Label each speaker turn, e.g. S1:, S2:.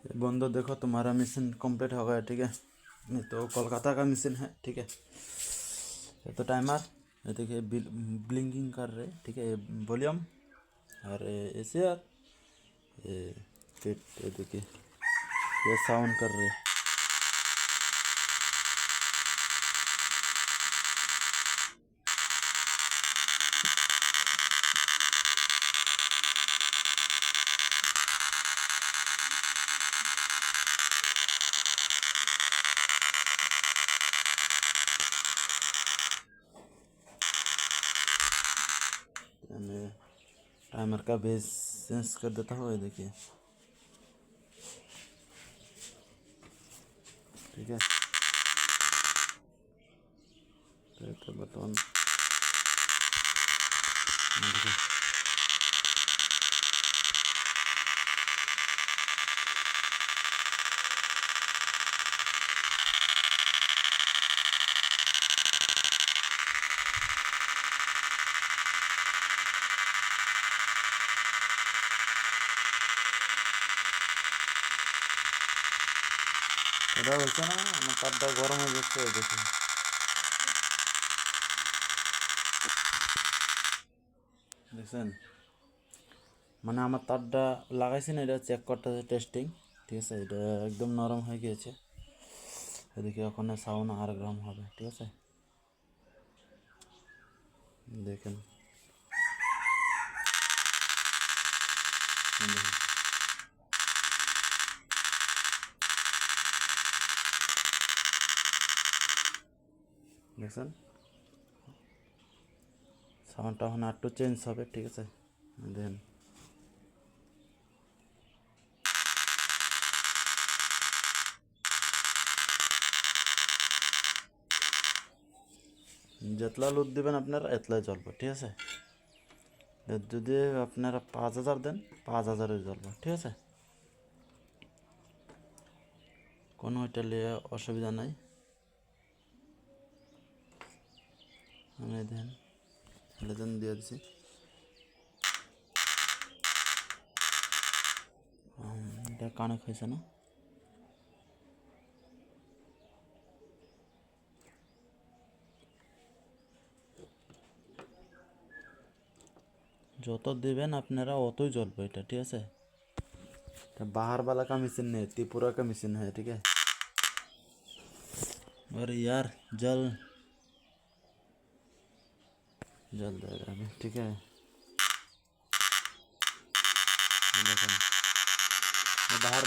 S1: बंदो देखो तुम्हारा मिशन कंप्लीट हो गया, ठीक है। ये तो कोलकाता का मिशन है, ठीक है। ये तो टाइमर, ये देखिए ब्लिंकिंग कर रहे, ठीक है। वॉल्यूम और ऐसे यार ये फिट, ये देखिए ये साउंड कर रहे। मैं टाइमर का बेस सेंस कर देता हूँ, ये देखिए, ठीक है। तो बटन এটা হচ্ছে না, আমার তারটা গরম হয়ে যাচ্ছে, দেখি দেখছেন। মানে আমার তারটা লাগাইছি না, এটা চেক করতেছে, টেস্টিং, ঠিক আছে। এটা একদম নরম হয়ে গিয়েছে, এদিকে ওখানে সাউন্ড আর গরম হবে, ঠিক আছে। দেখেন দেখছেন সাউন্ডটা ওখানে একটু চেঞ্জ হবে, ঠিক আছে। দেন যেতলা লোড দেবেন আপনারা এতলাই জ্বলবে, ঠিক আছে। যদি আপনারা 5000 দেন 5000 জ্বলবে, ঠিক আছে। কোনো এটা নিয়ে অসুবিধা নাই। আমি দেন দেন দিয়ে দিচ্ছি। এটা কানেক্ট হয়েছে না, যত देवें আপনারা অতই জ্বলবে এটা, ঠিক আছে। बाहर वाला का मशीन नहीं, त्रिपुरा का मशीन है, ठीक है। और यार जल जल जाएगा अभी, ठीक है। देखो बाहर